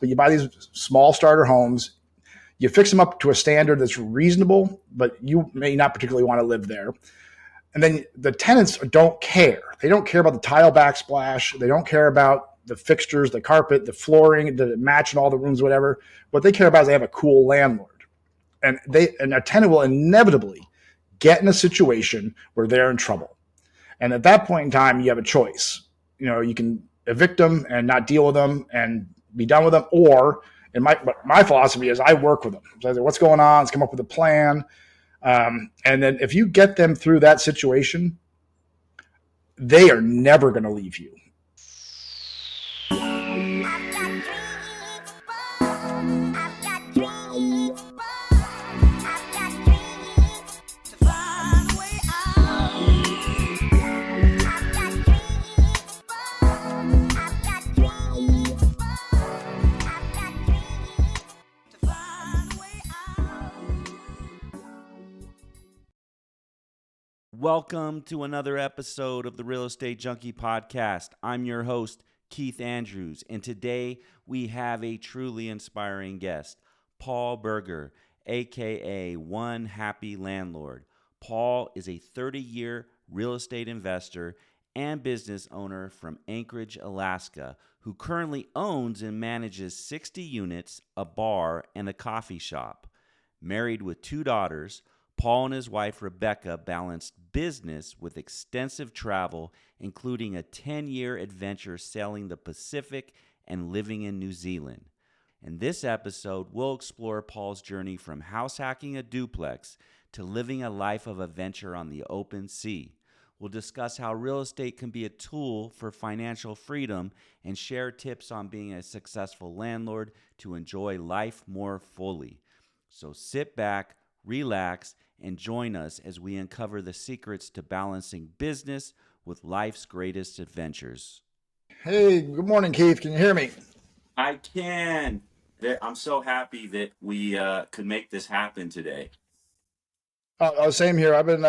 But you buy these small starter homes, you fix them up to a standard that's reasonable, but you may not particularly want to live there. And then the tenants don't care. They don't care about the tile backsplash. They don't care about the fixtures, the carpet, the flooring, the match in all the rooms, whatever. What they care about is they have a cool landlord. And a tenant will inevitably get in a situation where they're in trouble. And at that point in time, you have a choice. You can evict them and not deal with them and be done with them. Or, and my philosophy is I work with them. So I say, what's going on? Let's come up with a plan. And then if you get them through that situation, they are never going to leave you. Welcome to another episode of the Real Estate Junkie Podcast. I'm your host, Keith Andrews, and today we have a truly inspiring guest, Paul Berger, aka One Happy Landlord. Paul is a 30-year real estate investor and business owner from Anchorage, Alaska, who currently owns and manages 60 units, a bar, and a coffee shop. Married with 2 daughters, Paul and his wife, Rebecca, balanced business with extensive travel, including a 10-year adventure sailing the Pacific and living in New Zealand. In this episode, we'll explore Paul's journey from house hacking a duplex to living a life of adventure on the open sea. We'll discuss how real estate can be a tool for financial freedom and share tips on being a successful landlord to enjoy life more fully. So sit back, relax, and join us as we uncover the secrets to balancing business with life's greatest adventures. Hey, good morning, Keith. Can you hear me? I can. I'm so happy that we could make this happen today. Same here. I've been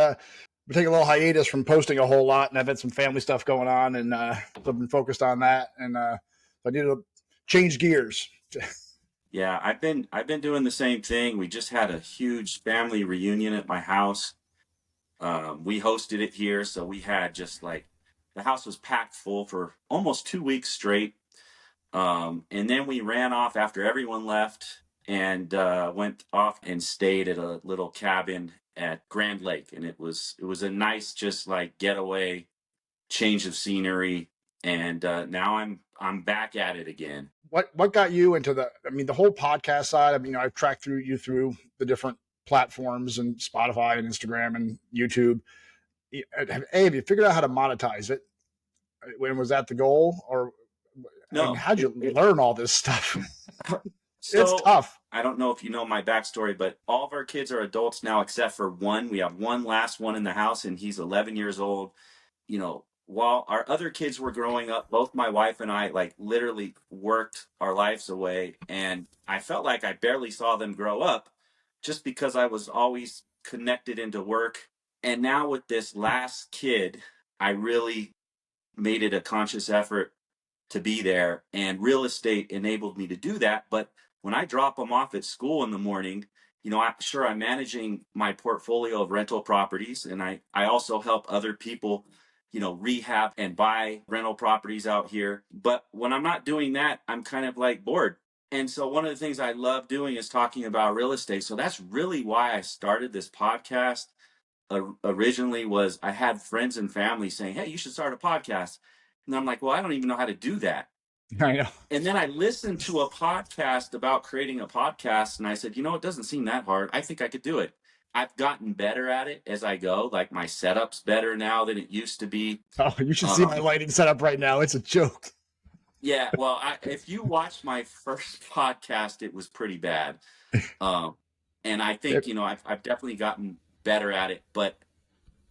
taking a little hiatus from posting a whole lot, and I've had some family stuff going on, and I've been focused on that, and I need to change gears. Yeah, I've been doing the same thing. We just had a huge family reunion at my house. We hosted it here, so we had just like the house was packed full for almost 2 weeks straight. And then we ran off after everyone left and went off and stayed at a little cabin at Grand Lake, and it was a nice just like getaway, change of scenery, and now I'm back at it again. What got you into the whole podcast side? I've tracked you through the different platforms and Spotify and Instagram and YouTube. Have you figured out how to monetize it? When was that the goal? Or No, how'd you learn all this stuff? So, it's tough. I don't know if you know my backstory, but all of our kids are adults now except for one. We have one last one in the house, and he's 11 years old. While our other kids were growing up, both my wife and I like literally worked our lives away, and I felt like I barely saw them grow up just because I was always connected into work. And now with this last kid, I really made it a conscious effort to be there, and real estate enabled me to do that. But when I drop them off at school in the morning, I'm managing my portfolio of rental properties, and I also help other people rehab and buy rental properties out here. But when I'm not doing that, I'm kind of like bored. And so one of the things I love doing is talking about real estate. So that's really why I started this podcast. Originally was I had friends and family saying, hey, you should start a podcast. And I'm like, well, I don't even know how to do that. I know. And then I listened to a podcast about creating a podcast, and I said, it doesn't seem that hard. I think I could do it. I've gotten better at it as I go. Like my setup's better now than it used to be. Oh, you should see my lighting setup right now. It's a joke. Yeah, well, if you watched my first podcast, it was pretty bad. And I think, I've definitely gotten better at it. But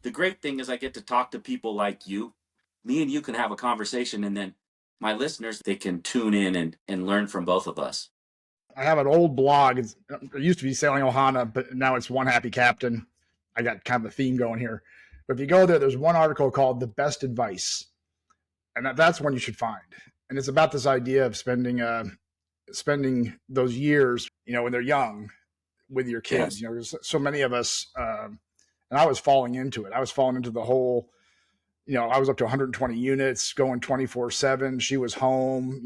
the great thing is I get to talk to people like you. Me and you can have a conversation, and then my listeners, they can tune in and learn from both of us. I have an old blog. It used to be Sailing Ohana, but now it's One Happy Captain. I got kind of a theme going here. But if you go there, there's one article called The Best Advice. And that's one you should find. And it's about this idea of spending spending those years, when they're young with your kids. Yes. There's so many of us, and I was falling into it. I was falling into the whole, I was up to 120 units going 24/7. She was home,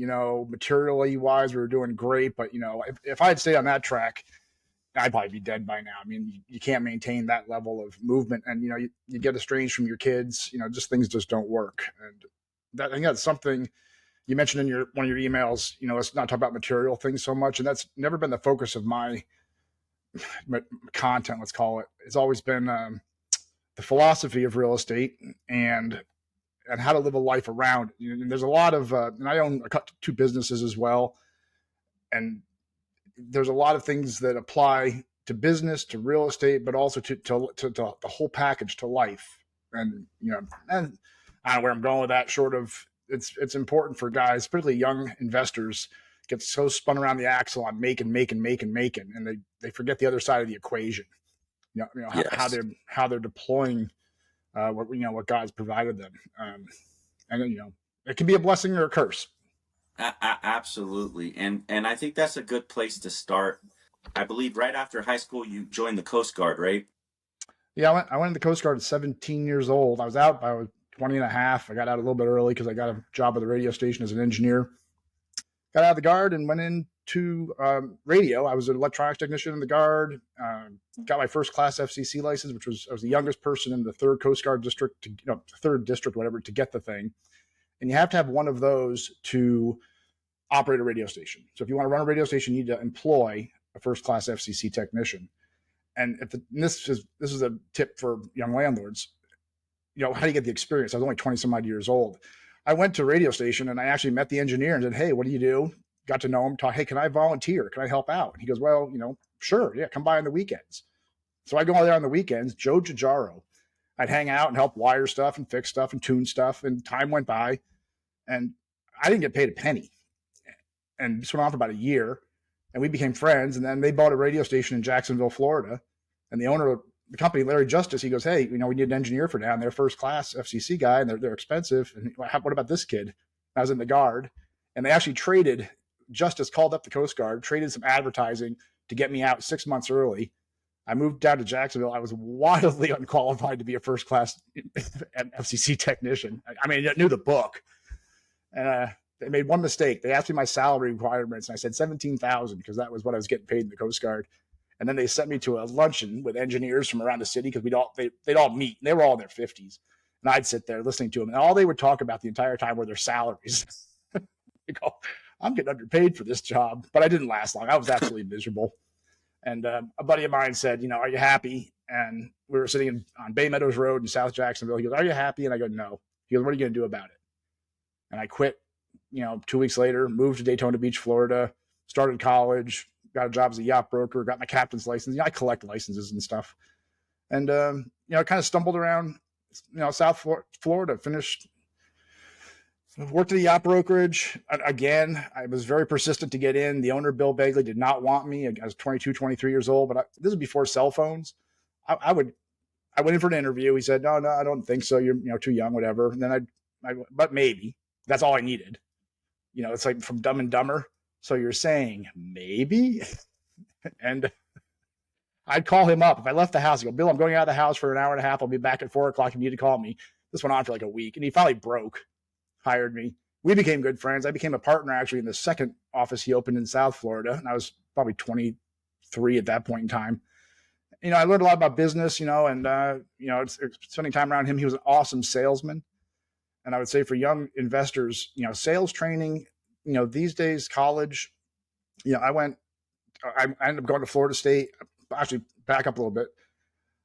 materially wise, we were doing great. But, if I had stayed on that track, I'd probably be dead by now. I mean, you can't maintain that level of movement, and, you get estranged from your kids, just things just don't work. And I think that's something you mentioned in one of your emails, let's not talk about material things so much. And that's never been the focus of my content, let's call it. It's always been the philosophy of real estate and how to live a life around it. And there's a lot of, and I own 2 businesses as well. And there's a lot of things that apply to business, to real estate, but also to the whole package, to life. And, and I don't know where I'm going with that, short of it's important for guys, particularly young investors, get so spun around the axle on making, and they forget the other side of the equation. Yes. how they're deploying what God's provided them, and it can be a blessing or a curse. Absolutely, and I think that's a good place to start. I believe right after high school you joined the Coast Guard, right? Yeah, I went in the Coast Guard at 17 years old. I was 20 and a half. I got out a little bit early because I got a job at the radio station as an engineer. Got out of the Guard and went into radio. I was an electronics technician in the Guard. Got my first class FCC license, I was the youngest person in the 3rd Coast Guard district, 3rd district, whatever, to get the thing. And you have to have one of those to operate a radio station. So if you want to run a radio station, you need to employ a first class FCC technician. And this is a tip for young landlords. How do you get the experience? I was only 20 some odd years old. I went to a radio station and I actually met the engineer and said, "Hey, what do you do?" Got to know him, talk, "Hey, can I volunteer? Can I help out?" And he goes, "Well, sure. Yeah, come by on the weekends." So I go out there on the weekends, Joe Giugiaro. I'd hang out and help wire stuff and fix stuff and tune stuff. And time went by and I didn't get paid a penny. And this went on for about a year and we became friends. And then they bought a radio station in Jacksonville, Florida. And the owner of the company, Larry Justice, he goes, "Hey, we need an engineer for down there, first class FCC guy, and they're expensive. And what about this kid?" I was in the Guard, and they actually traded. Justice called up the Coast Guard, traded some advertising to get me out 6 months early. I moved down to Jacksonville. I was wildly unqualified to be a first class FCC technician. I mean, I knew the book, and they made one mistake. They asked me my salary requirements, and I said $17,000 because that was what I was getting paid in the Coast Guard. And then they sent me to a luncheon with engineers from around the city because they'd all meet. And they were all in their 50s. And I'd sit there listening to them. And all they would talk about the entire time were their salaries. They go, "I'm getting underpaid for this job." But I didn't last long. I was absolutely miserable. And a buddy of mine said, "Are you happy?" And we were sitting on Bay Meadows Road in South Jacksonville. He goes, "Are you happy?" And I go, "No." He goes, "What are you going to do about it?" And I quit, 2 weeks later, moved to Daytona Beach, Florida, started college, got a job as a yacht broker, got my captain's license. I collect licenses and stuff. And, kind of stumbled around, South Florida, worked at a yacht brokerage. Again, I was very persistent to get in. The owner, Bill Begley, did not want me. I was 22, 23 years old, but this is before cell phones. I went in for an interview. He said, no, I don't think so. You're too young, whatever. And then but maybe. That's all I needed. It's like from Dumb and Dumber. "So you're saying maybe?" And I'd call him up. If I left the house, I go, "Bill, I'm going out of the house for an hour and a half. I'll be back at 4:00 if you need to call me." This went on for like a week. And he finally hired me. We became good friends. I became a partner actually in the second office he opened in South Florida. And I was probably 23 at that point in time. I learned a lot about business, and, spending time around him. He was an awesome salesman. And I would say for young investors, sales training, these days, college, I ended up going to Florida State. Actually, back up a little bit.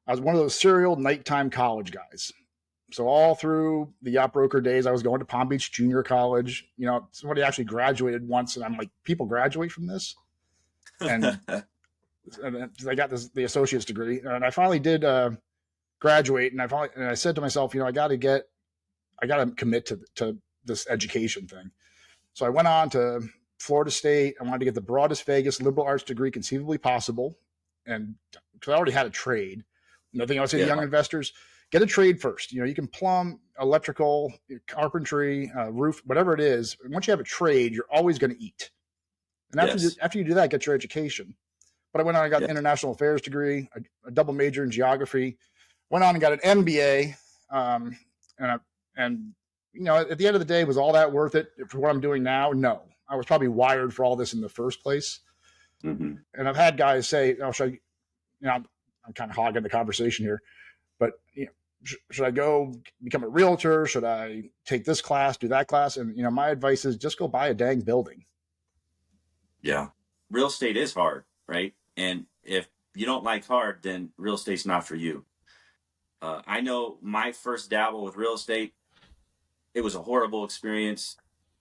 I was one of those serial nighttime college guys. So all through the yacht broker days, I was going to Palm Beach Junior College. Somebody actually graduated once, and I'm like, people graduate from this? And I got the associate's degree, and I finally did graduate. And I said to myself, I got to commit to this education thing. So I went on to Florida State. I wanted to get the broadest Vegas liberal arts degree conceivably possible. And because I already had a trade, another thing I would say to young investors, get a trade first. You can plumb, electrical, carpentry, roof, whatever it is. And once you have a trade, you're always going to eat. And after you do that, get your education. But I went on and got an international affairs degree, a double major in geography, went on and got an MBA. And at the end of the day, was all that worth it for what I'm doing now? No. I was probably wired for all this in the first place. Mm-hmm. And I've had guys say, I'm kind of hogging the conversation here, but should I go become a realtor? Should I take this class, do that class? And, my advice is just go buy a dang building. Yeah. Real estate is hard, right? And if you don't like hard, then real estate's not for you. I know my first dabble with real estate, it was a horrible experience.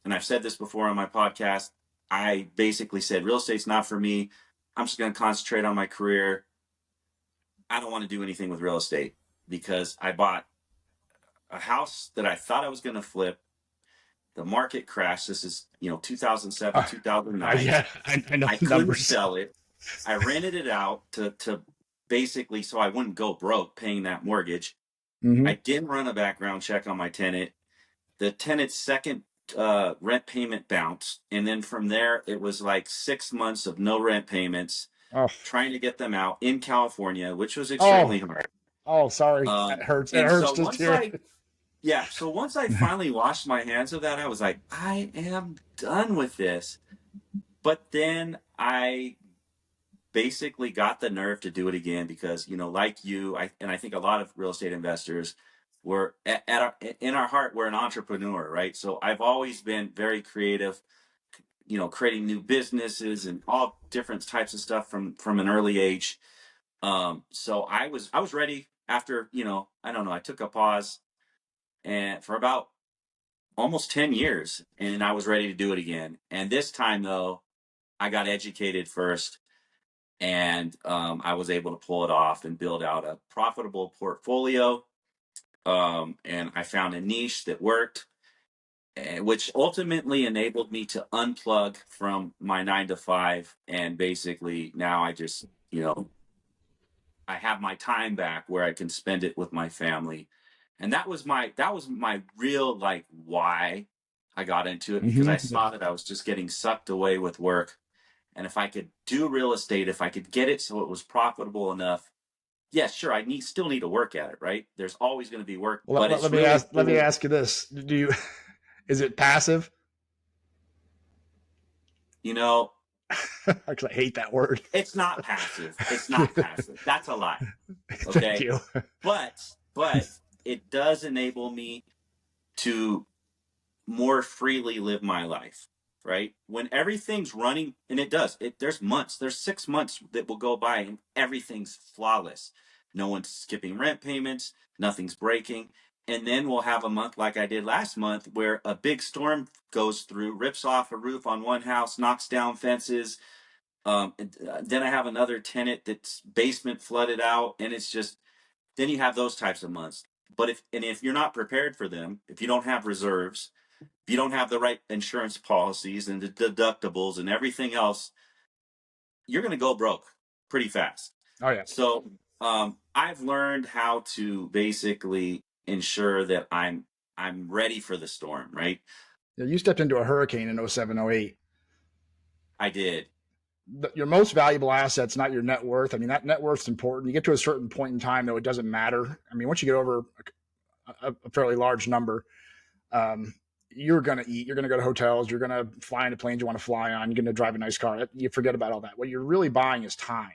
And I've said this before on my podcast. I basically said, real estate's not for me. I'm just going to concentrate on my career. I don't want to do anything with real estate because I bought a house that I thought I was going to flip. The market crashed. This is, 2007, 2009. Yeah, I know. I couldn't sell it. I rented it out to basically so I wouldn't go broke paying that mortgage. Mm-hmm. I didn't run a background check on my tenant. The tenant's second rent payment bounced. And then from there, it was like 6 months of no rent payments, trying to get them out in California, which was extremely hard. Oh, sorry. That hurts. It hurts to hear. So once I finally washed my hands of that, I was like, I am done with this. But then I basically got the nerve to do it again because, like you, I think a lot of real estate investors were in our heart, we're an entrepreneur, right? So I've always been very creative, creating new businesses and all different types of stuff from an early age. So I was ready after, I don't know, I took a pause and for about almost 10 years and I was ready to do it again. And this time though, I got educated first. And I was able to pull it off and build out a profitable portfolio. And I found a niche that worked, which ultimately enabled me to unplug from my 9 to 5. And basically now I just, I have my time back where I can spend it with my family. And that was my real why I got into it, because I saw that I was just getting sucked away with work. And if I could do real estate, if I could get it so it was profitable enough, yes, sure, I still need to work at it, right? There's always going to be work. Well, but let me ask you this: is it passive? Actually, I hate that word. It's not passive. It's not passive. That's a lie. Okay. Thank you. But it does enable me to more freely live my life. Right? When everything's running, and it does, there's 6 months that will go by and everything's flawless. No one's skipping rent payments, nothing's breaking. And then we'll have a month like I did last month where a big storm goes through, rips off a roof on one house, knocks down fences. Then I have another tenant that's basement flooded out. And it's just, then you have those types of months. But if you're not prepared for them, if you don't have reserves, if you don't have the right insurance policies and the deductibles and everything else, you're going to go broke pretty fast. Oh, yeah. So I've learned how to basically ensure that I'm ready for the storm, right? Yeah, you stepped into a hurricane in 07, 08. I did. Your most valuable asset's not your net worth. I mean, that net worth's important. You get to a certain point in time, though, it doesn't matter. I mean, once you get over a fairly large number, you're going to eat, you're going to go to hotels, you're going to fly into planes you want to fly on, you're going to drive a nice car. You forget about all that. What you're really buying is time.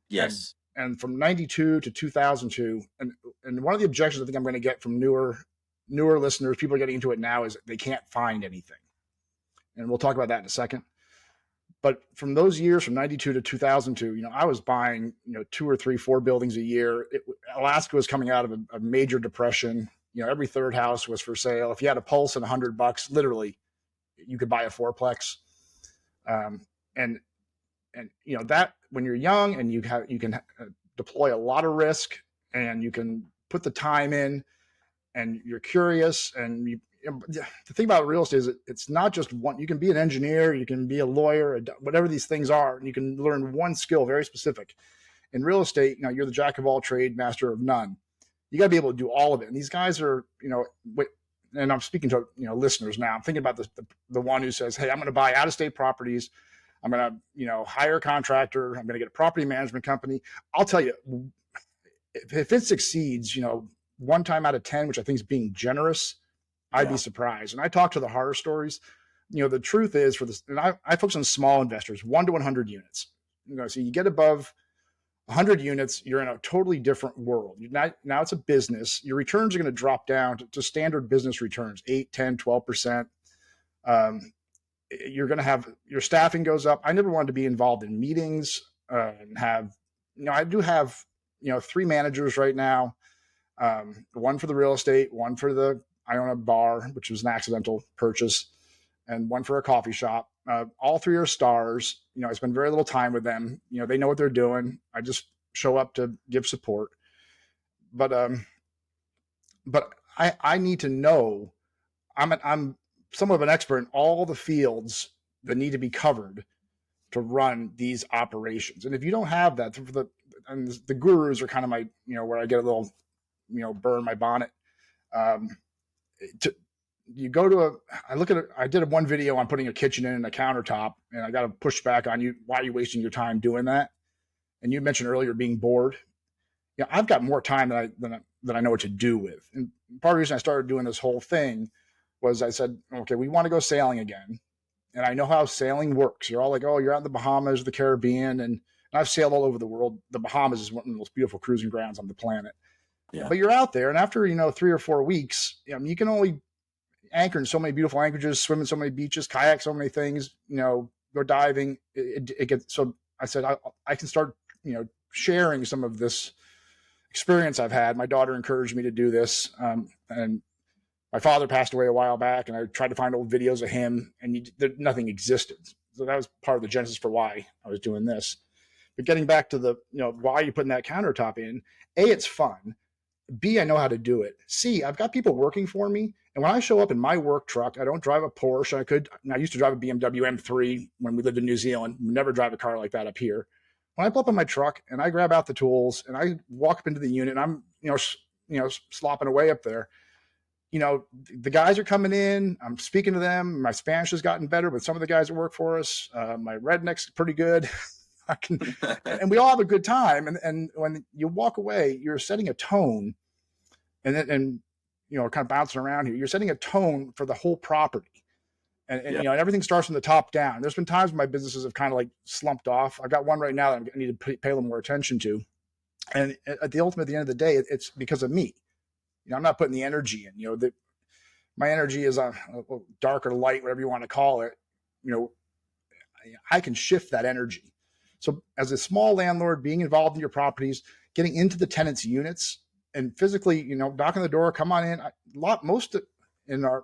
Yes. And from 92 to 2002, and one of the objections I think I'm going to get from newer listeners, people are getting into it now, is they can't find anything. And we'll talk about that in a second. But from those years, from 92 to 2002, I was buying, 2 or 3, 4 buildings a year. Alaska was coming out of a major depression. Every third house was for sale. If you had a pulse and $100, literally, you could buy a fourplex. And that when you're young and you can deploy a lot of risk and you can put the time in and you're curious. And the thing about real estate is it's not just one. You can be an engineer, you can be a lawyer, whatever these things are, and you can learn one skill very specific. In real estate, you're the jack of all trade, master of none. You got to be able to do all of it. And these guys are, and I'm speaking to, listeners now. I'm thinking about the one who says, hey, I'm going to buy out-of-state properties. I'm going to, hire a contractor. I'm going to get a property management company. I'll tell you, if it succeeds, 1 time out of 10, which I think is being generous, I'd be surprised. And I talk to the horror stories. The truth is for this, and I focus on small investors, 1 to 100 units. So you get above 100 units, you're in a totally different world. Now it's a business. Your returns are going to drop down to standard business returns, 8, 10, 12%. You're going to have your staffing goes up. I never wanted to be involved in meetings and have, I do have, 3 managers right now. One for the real estate, one for I own a bar, which was an accidental purchase, and one for a coffee shop. All 3 are stars. I spend very little time with them. They know what they're doing. I just show up to give support. But I need to know. I'm somewhat of an expert in all the fields that need to be covered to run these operations. And if you don't have that, and the gurus are kind of my, where I get a little, burn my bonnet. You go to I did one video on putting a kitchen in and a countertop, and I got a pushback on you. Why are you wasting your time doing that? And you mentioned earlier being bored. I've got more time than I know what to do with. And part of the reason I started doing this whole thing was I said, okay, we want to go sailing again. And I know how sailing works. You're all like, oh, you're out in the Bahamas, the Caribbean. And I've sailed all over the world. The Bahamas is one of the most beautiful cruising grounds on the planet. Yeah. But you're out there, and after 3 or 4 weeks, you can only anchor in so many beautiful anchorages, swim in so many beaches, kayak so many things, go diving. It gets so. I said I can start sharing some of this experience I've had. My daughter encouraged me to do this, and my father passed away a while back, and I tried to find old videos of him, and nothing existed. So that was part of the genesis for why I was doing this. But getting back to the why are you putting that countertop in? A, it's fun. B, I know how to do it. C, I've got people working for me. And when I show up in my work truck, I don't drive a Porsche. I used to drive a BMW M3 when we lived in New Zealand. Never drive a car like that up here. When I pull up in my truck and I grab out the tools and I walk up into the unit and I'm, slopping away up there, the guys are coming in. I'm speaking to them. My Spanish has gotten better with some of the guys that work for us. My redneck's pretty good. And we all have a good time. And when you walk away, you're setting a tone, and kind of bouncing around here. You're setting a tone for the whole property, and everything starts from the top down. There's been times when my businesses have kind of like slumped off. I've got one right now that I need to pay a little more attention to, and at the end of the day, it's because of me. I'm not putting the energy in. My energy is a dark or light, whatever you want to call it. I can shift that energy. So as a small landlord, being involved in your properties, getting into the tenants' units, and physically, knocking the door, come on in. In our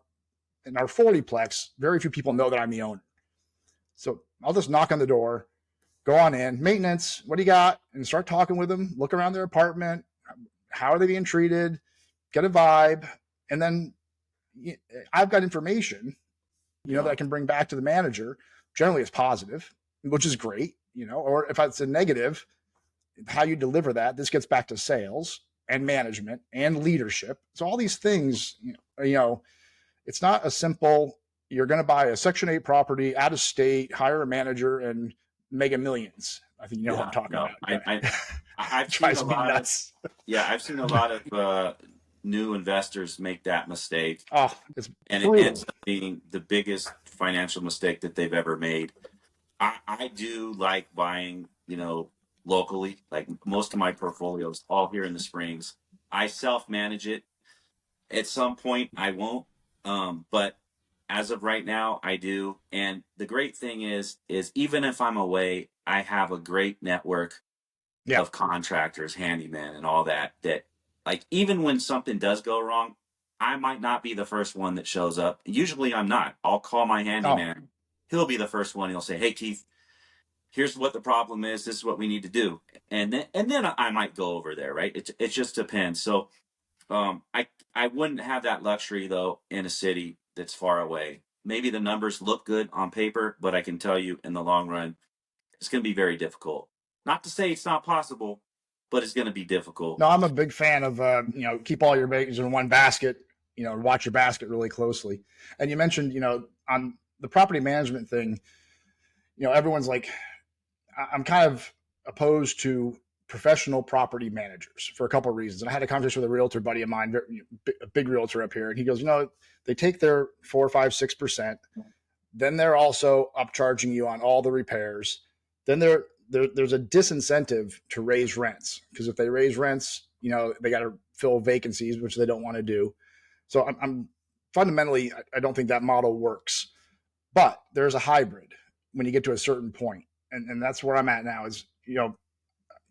40-plex, very few people know that I'm the owner. So I'll just knock on the door, go on in, maintenance, what do you got? And start talking with them, look around their apartment. How are they being treated? Get a vibe. And then I've got information, that I can bring back to the manager. Generally it's positive, which is great. Or if it's a negative, how you deliver that. This gets back to sales and management and leadership. So all these things, it's not a simple, you're going to buy a Section 8 property out of state, hire a manager, and mega millions. I think what I'm talking about. I've seen a lot nuts. I've seen a lot of new investors make that mistake. Oh, it ends up being the biggest financial mistake that they've ever made. I do like buying, locally. Like most of my portfolios, all here in the Springs. I self-manage it. At some point, I won't. But as of right now, I do. And the great thing is even if I'm away, I have a great network of contractors, handyman, and all that. That like even when something does go wrong, I might not be the first one that shows up. Usually, I'm not. I'll call my handyman. Oh. He'll be the first one. He'll say, "Hey, Keith, here's what the problem is. This is what we need to do." And then I might go over there, right? It just depends. So I wouldn't have that luxury though in a city that's far away. Maybe the numbers look good on paper, but I can tell you in the long run, it's going to be very difficult. Not to say it's not possible, but it's going to be difficult. No, I'm a big fan of keep all your eggs in one basket. Watch your basket really closely. And you mentioned on the property management thing. everyone's like, I'm kind of opposed to professional property managers for a couple of reasons. And I had a conversation with a realtor buddy of mine, a big realtor up here, and he goes, they take their 4, 5, 6%. Then they're also upcharging you on all the repairs. Then there's a disincentive to raise rents, because if they raise rents, they got to fill vacancies, which they don't want to do. So I'm fundamentally, I don't think that model works. But there's a hybrid when you get to a certain point. And that's where I'm at now is,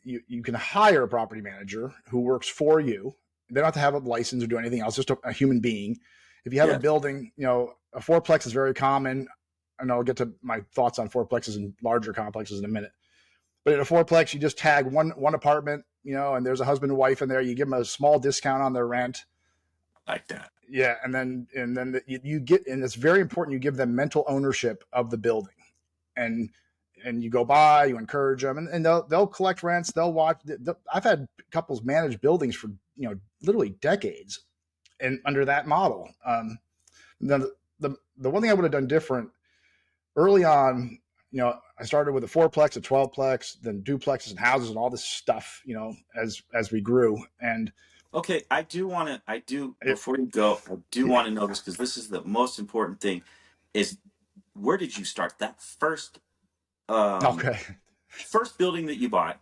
you can hire a property manager who works for you. They don't have to have a license or do anything else, just a human being. If you have a building, a fourplex is very common. And I'll get to my thoughts on fourplexes and larger complexes in a minute. But in a fourplex, you just tag one apartment, and there's a husband and wife in there. You give them a small discount on their rent. Like that. Yeah. And then you get, and it's very important, you give them mental ownership of the building. And you go by, you encourage them, and they'll collect rents. They'll watch. I've had couples manage buildings for, literally decades, and under that model. Then the one thing I would have done different early on, I started with a fourplex, a 12plex, then duplexes and houses and all this stuff, as we grew. And okay, before you go, I do want to know this, because this is the most important thing, is where did you start? That first building that you bought,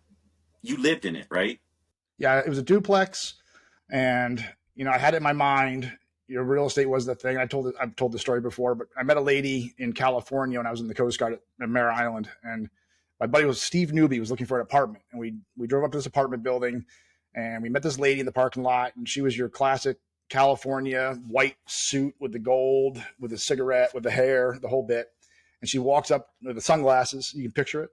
you lived in it, right? Yeah, it was a duplex, and I had it in my mind. Real estate was the thing. I've told the story before, but I met a lady in California when I was in the Coast Guard at Mare Island, and my buddy was Steve Newby, was looking for an apartment, and we drove up to this apartment building, and we met this lady in the parking lot, and she was your classic California white suit with the gold, with a cigarette, with the hair, the whole bit. And she walks up with the sunglasses. You can picture it.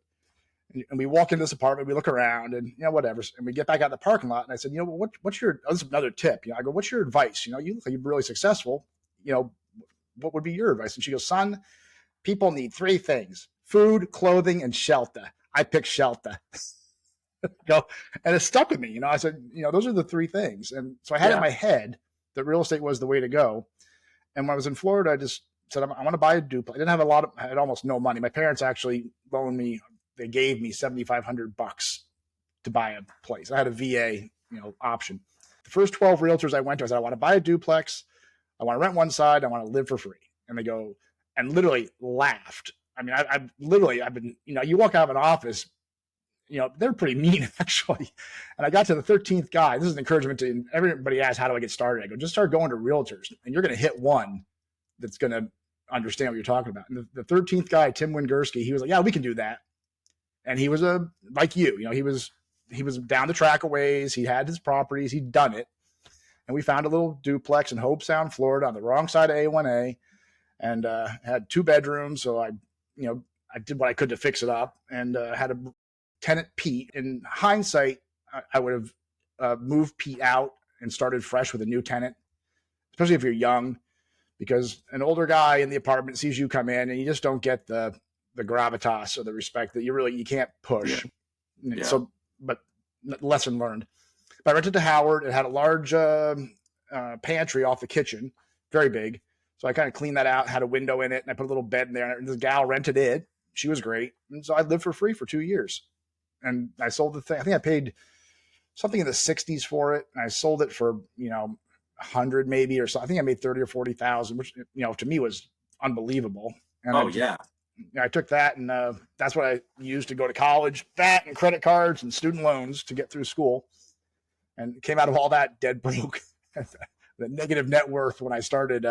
And we walk into this apartment, we look around, and whatever. And we get back out in the parking lot, and I said, what's your? This is another tip. I go, what's your advice? You look like you're really successful. What would be your advice? And she goes, son, people need 3 things: food, clothing, and shelter. I picked shelter. And it stuck with me. I said, those are the 3 things. And so I had it in my head that real estate was the way to go. And when I was in Florida, I just said, I want to buy a duplex. I didn't have I had almost no money. My parents actually loaned me. They gave me $7,500 to buy a place. I had a VA, option. The first 12 realtors I went to, I said, I want to buy a duplex. I want to rent one side. I want to live for free. And they go, and literally laughed. I mean, I've been, you walk out of an office, they're pretty mean, actually. And I got to the 13th guy. This is an encouragement to everybody. Asks, how do I get started? I go, just start going to realtors, and you're going to hit one that's going to understand what you're talking about. And the 13th guy, Tim Wingerski, he was like, yeah, we can do that. And he was like you, he was down the track a ways. He had his properties. He'd done it. And we found a little duplex in Hobe Sound, Florida, on the wrong side of A1A, and had 2 bedrooms. So I did what I could to fix it up, and had a tenant, Pete. In hindsight, I would have moved Pete out and started fresh with a new tenant, especially if you're young, because an older guy in the apartment sees you come in and you just don't get the gravitas or the respect that you can't push. Yeah. So, but lesson learned. But I rented to Howard. It had a large pantry off the kitchen, very big. So I kind of cleaned that out, had a window in it, and I put a little bed in there. And this gal rented it. She was great. And so I lived for free for 2 years. And I sold the thing. I think I paid something in the 60s for it. And I sold it for, 100 maybe or so. I think I made 30 or 40,000, which, to me was unbelievable. And I took that, and that's what I used to go to college. That and credit cards and student loans to get through school, and came out of all that dead broke, the negative net worth when I started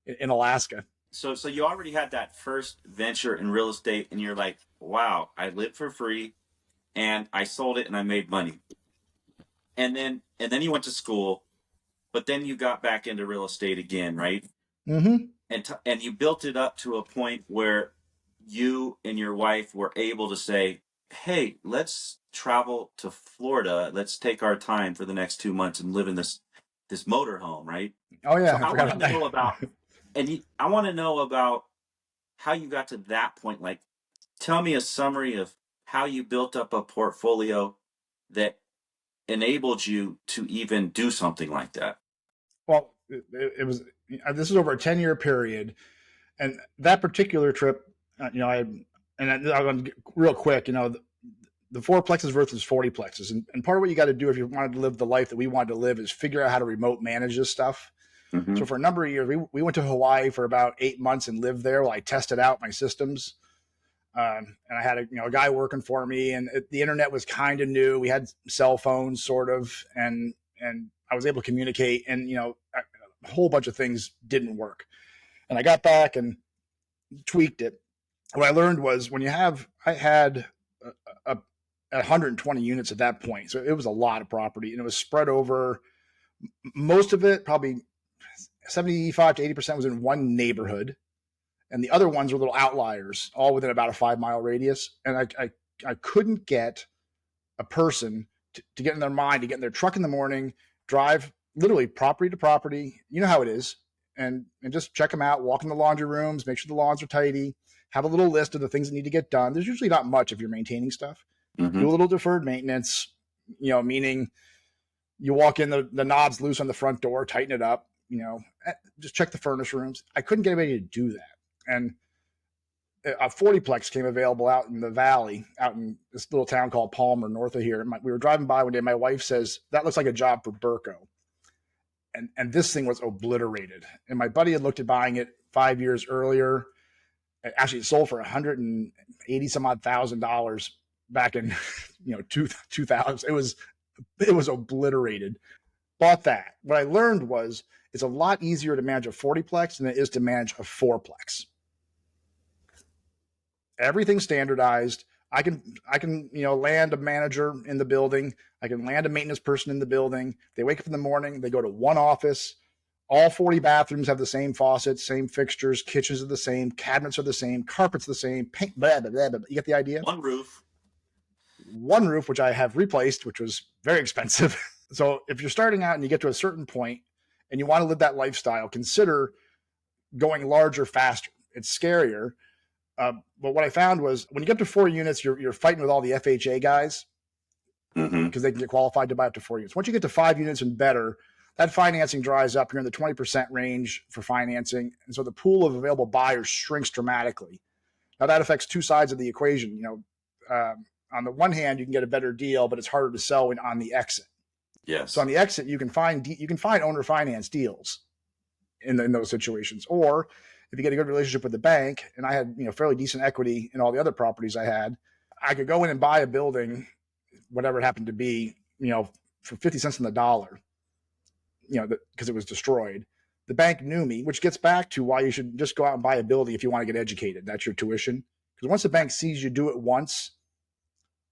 in Alaska. So you already had that first venture in real estate, and you're like, wow, I lived for free, and I sold it, and I made money. And then you went to school, but then you got back into real estate again, right? Mm-hmm. And you built it up to a point where you and your wife were able to say, hey, let's travel to Florida. Let's take our time for the next 2 months and live in this motorhome, right? Oh, yeah. So I want to know about, I want to know about how you got to that point. Like, tell me a summary of how you built up a portfolio that enabled you to even do something like that. Well, it was, this is over a 10-year period. And that particular trip, I And I'm going to real quick, the 4plexes versus 40plexes. And part of what you got to do if you wanted to live the life that we wanted to live is figure out how to remote manage this stuff. Mm-hmm. So for a number of years, we went to Hawaii for about 8 months and lived there while I tested out my systems. And I had a guy working for me, and the internet was kind of new. We had cell phones sort of, and I was able to communicate, and, a whole bunch of things didn't work. And I got back and tweaked it. What I learned was I had 120 units at that point. So it was a lot of property, and it was spread over, most of it, probably 75 to 80% was in one neighborhood. And the other ones were little outliers, all within about a 5-mile radius. And I couldn't get a person to get in their mind, to get in their truck in the morning, drive literally property to property. You know how it is. And just check them out, walk in the laundry rooms, make sure the lawns are tidy, have a little list of the things that need to get done. There's usually not much if you're maintaining stuff. Mm-hmm. Do a little deferred maintenance, meaning you walk in, the knob's loose on the front door, tighten it up, just check the furnace rooms. I couldn't get anybody to do that. And a 40plex came available out in the valley, out in this little town called Palmer, north of here. We were driving by one day. My wife says, that looks like a job for Burko. And this thing was obliterated. And my buddy had looked at buying it 5 years earlier. Actually, it sold for $180 some odd $1,000 back in 2000. It was obliterated. Bought that. What I learned was it's a lot easier to manage a 40plex than it is to manage a 4plex. Everything's standardized. I can land a manager in the building. I can land a maintenance person in the building. They wake up in the morning. They go to one office. All 40 bathrooms have the same faucets, same fixtures. Kitchens are the same. Cabinets are the same. Carpets the same. Paint, blah, blah, blah, blah. You get the idea? One roof, which I have replaced, which was very expensive. So if you're starting out and you get to a certain point and you want to live that lifestyle, consider going larger faster. It's scarier. But what I found was when you get to 4 units, you're fighting with all the FHA guys because they can get qualified to buy up to 4 units. Once you get to 5 units and better, that financing dries up. You're in the 20% range for financing. And so the pool of available buyers shrinks dramatically. Now that affects two sides of the equation. On the one hand, you can get a better deal, but it's harder to sell on the exit. yes. So on the exit, you can find owner finance deals in those situations. Or if you get a good relationship with the bank, and I had fairly decent equity in all the other properties I had, I could go in and buy a building, whatever it happened to be, for 50 cents on the dollar, because it was destroyed. The bank knew me, which gets back to why you should just go out and buy a building if you want to get educated. That's your tuition. Because once the bank sees you do it once,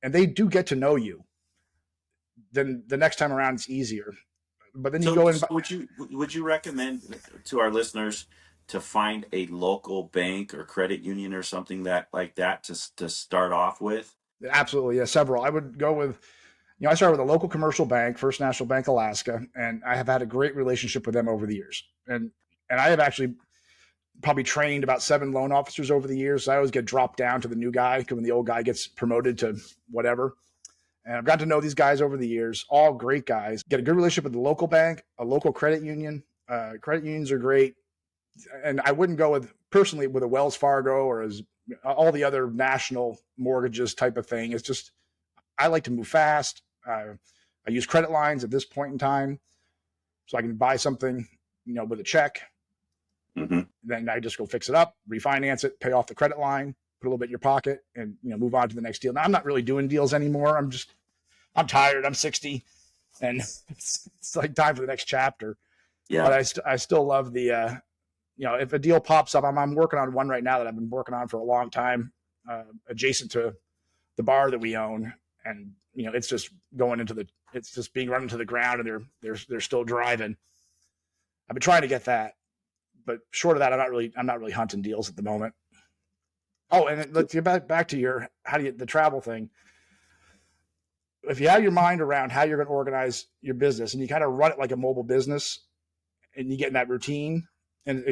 and they do get to know you, then the next time around it's easier. But then you go in. So would you recommend to our listeners to find a local bank or credit union or something like that to start off with? Absolutely, yeah, several. I would go with, I started with a local commercial bank, First National Bank Alaska, and I have had a great relationship with them over the years. And I have actually probably trained about 7 loan officers over the years. So I always get dropped down to the new guy when the old guy gets promoted to whatever. And I've got to know these guys over the years, all great guys. Get a good relationship with the local bank, a local credit union. Credit unions are great. And I wouldn't go personally with a Wells Fargo or as all the other national mortgages type of thing. It's just, I like to move fast. I use credit lines at this point in time so I can buy something, with a check. Mm-hmm. Then I just go fix it up, refinance it, pay off the credit line, put a little bit in your pocket, and move on to the next deal. Now I'm not really doing deals anymore. I'm tired. I'm 60, and it's like time for the next chapter. Yeah. But I still love the if a deal pops up, I'm working on one right now that I've been working on for a long time, adjacent to the bar that we own, and it's just it's just being run into the ground, and they're still driving. I've been trying to get that, but short of that, I'm not really hunting deals at the moment. Oh, and let's get back to the travel thing. If you have your mind around how you're going to organize your business and you kind of run it like a mobile business and you get in that routine, and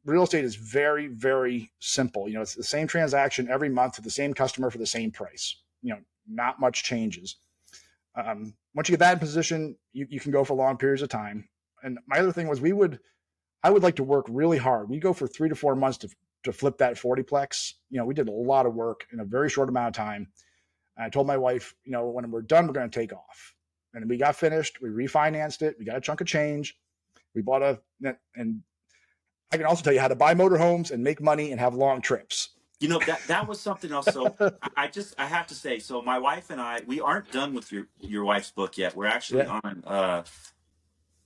real estate is very, very simple. It's the same transaction every month with the same customer for the same price. Not much changes. Once you get that in position, you can go for long periods of time. And my other thing was I would like to work really hard. We go for 3 to 4 months to to flip that 40plex. We did a lot of work in a very short amount of time. And I told my wife, when we're done, we're going to take off. And we got finished. We refinanced it. We got a chunk of change. We bought and I can also tell you how to buy motorhomes and make money and have long trips. That was something else. So I have to say, so my wife and I, we aren't done with your wife's book yet. We're actually on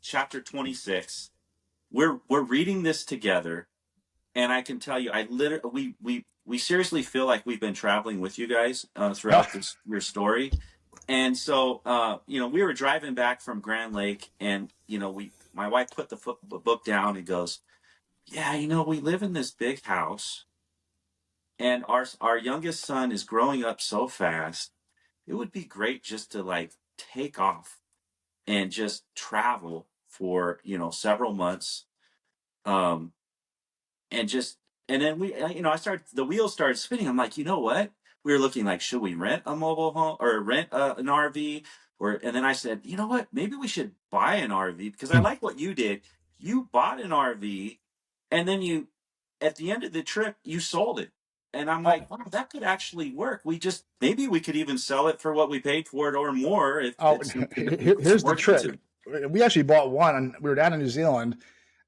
chapter 26. We're reading this together, and I can tell you, we seriously feel like we've been traveling with you guys throughout your story. And so we were driving back from Grand Lake, and my wife put the book down and goes, yeah, we live in this big house, and our youngest son is growing up so fast. It would be great just to like take off and just travel for several months, um, and then the wheels started spinning. I'm like, you know what? We were looking like, should we rent a mobile home or rent an RV? And then I said, you know what? Maybe we should buy an RV, because I like what you did. You bought an RV, and then at the end of the trip, you sold it. And I'm like, wow, that could actually work. Maybe we could even sell it for what we paid for it or more. Here's the trick. We actually bought one, and we were down in New Zealand,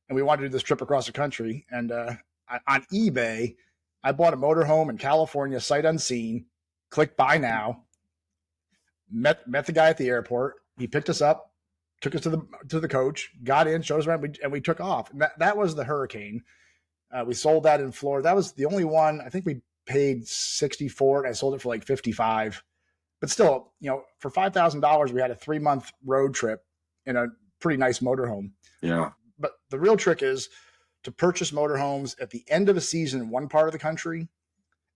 and we wanted to do this trip across the country. And on eBay, I bought a motorhome in California, sight unseen, clicked buy now, met the guy at the airport. He picked us up, took us to the coach, got in, showed us around, and we took off. And that was the Hurricane. We sold that in Florida. That was the only one. I think we paid $60 for it. I sold it for like $55. But still, for $5,000, we had a 3-month road trip in a pretty nice motorhome. Yeah. But the real trick is to purchase motorhomes at the end of a season in one part of the country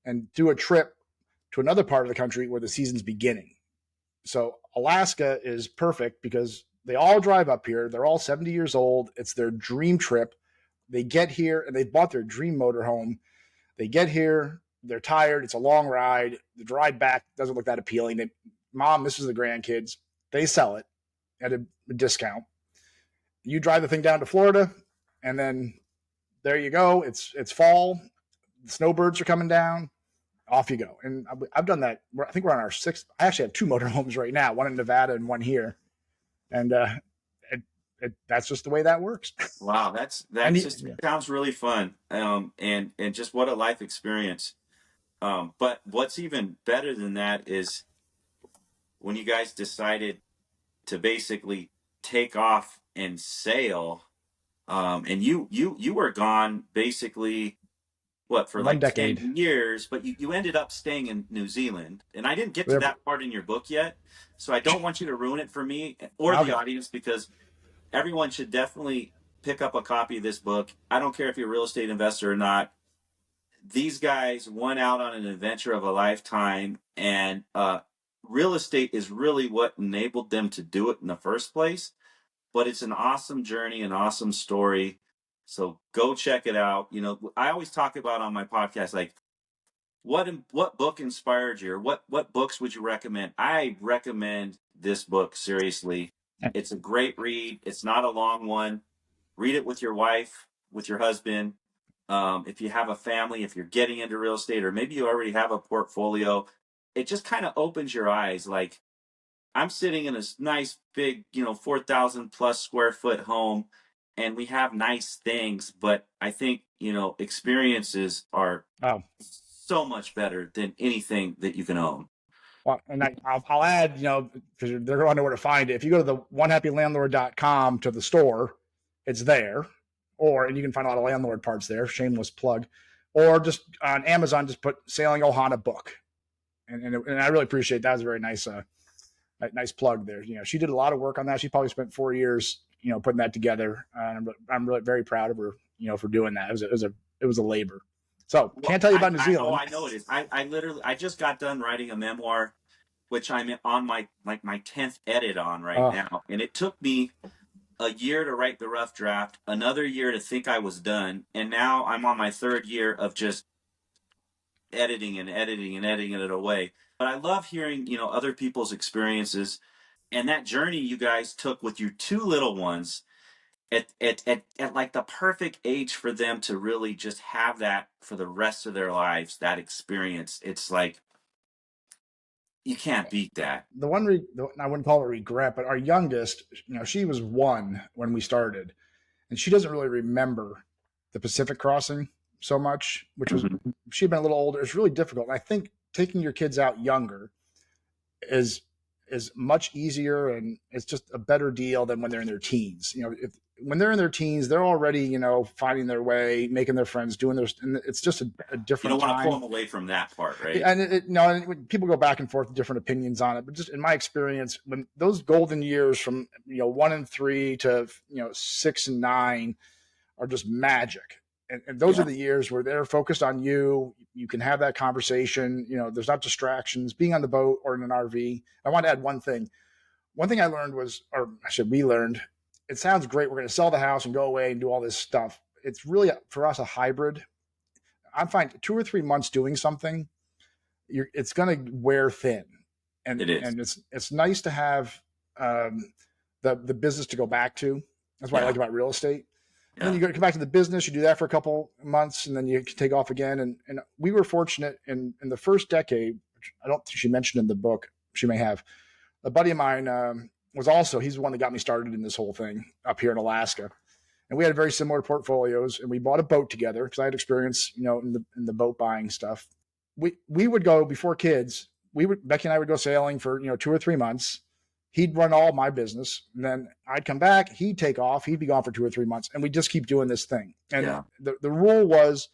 and do a trip to another part of the country where the season's beginning. So Alaska is perfect because they all drive up here. They're all 70 years old. It's their dream trip. They get here and they bought their dream motorhome. They get here, they're tired. It's a long ride. The ride back doesn't look that appealing. Mom misses the grandkids. They sell it at a discount. You drive the thing down to Florida, and then there you go. It's fall. The snowbirds are coming down. Off you go. And I've done that. I think we're on our 6th. I actually have 2 motorhomes right now, one in Nevada and one here. And that's just the way that works. Wow, sounds really fun. And just what a life experience. But what's even better than that is when you guys decided to basically take off and sail, and you were gone basically for like 10 years, but you ended up staying in New Zealand. And I didn't get to that part in your book yet, so I don't want you to ruin it for me or the audience, because everyone should definitely pick up a copy of this book. I don't care if you're a real estate investor or not. These guys went out on an adventure of a lifetime, and real estate is really what enabled them to do it in the first place. But it's an awesome journey, an awesome story. So go check it out. I always talk about on my podcast, like, what book inspired you, or what books would you recommend? I recommend this book, seriously. It's a great read. It's not a long one. Read it with your wife, with your husband. If you have a family, if you're getting into real estate, or maybe you already have a portfolio, it just kind of opens your eyes. Like, I'm sitting in a nice big, 4,000 plus square foot home, and we have nice things, but I think, experiences are so much better than anything that you can own. Well, and I'll add, because they're going to know where to find it. If you go to the onehappylandlord.com to the store, it's there. And you can find a lot of landlord parts there. Shameless plug. Or just on Amazon, just put Sailing Ohana book. And I really appreciate that. It was a very nice plug there. She did a lot of work on that. She probably spent 4 years, putting that together. I'm really very proud of her, for doing that. It was a labor. So can't tell you about New Zealand. I know it is. I just got done writing a memoir, which I'm on my 10th edit on right now. And it took me a year to write the rough draft, another year to think I was done. And now I'm on my 3rd year of just editing it away. But I love hearing, other people's experiences, and that journey you guys took with your 2 little ones. at like the perfect age for them to really just have that for the rest of their lives, that experience. It's like, you can't beat that. The one I wouldn't call it regret, but our youngest, she was 1 when we started, and she doesn't really remember the Pacific crossing so much, which was, she'd been a little older. It's really difficult. And I think taking your kids out younger is much easier, and it's just a better deal than when they're in their teens. When they're in their teens, they're already, finding their way, making their friends, doing their, and it's just a different You don't want to pull time. them away from that part, right? And people go back and forth with different opinions on it, but just in my experience, when those golden years from 1 and 3 to 6 and 9 are just magic. And those are the years where they're focused on you. You can have that conversation. There's not distractions. Being on the boat or in an RV. I want to add one thing. One thing I learned was, or we learned, it sounds great. We're going to sell the house and go away and do all this stuff. It's really, for us, a hybrid. I find 2 or 3 months doing something, it's going to wear thin. And it is. And it's nice to have the business to go back to. That's what I like about real estate. And then you come back to the business, you do that for a couple months, and then you can take off again. And we were fortunate in the first decade, which I don't think she mentioned in the book. She may have. A buddy of mine he's the one that got me started in this whole thing up here in Alaska. And we had very similar portfolios, and we bought a boat together because I had experience, in the boat buying stuff. We would go before kids. Becky and I would go sailing for 2 or 3 months. He'd run all my business, and then I'd come back. He'd take off. He'd be gone for 2 or 3 months, and we just keep doing this thing. And the rule was,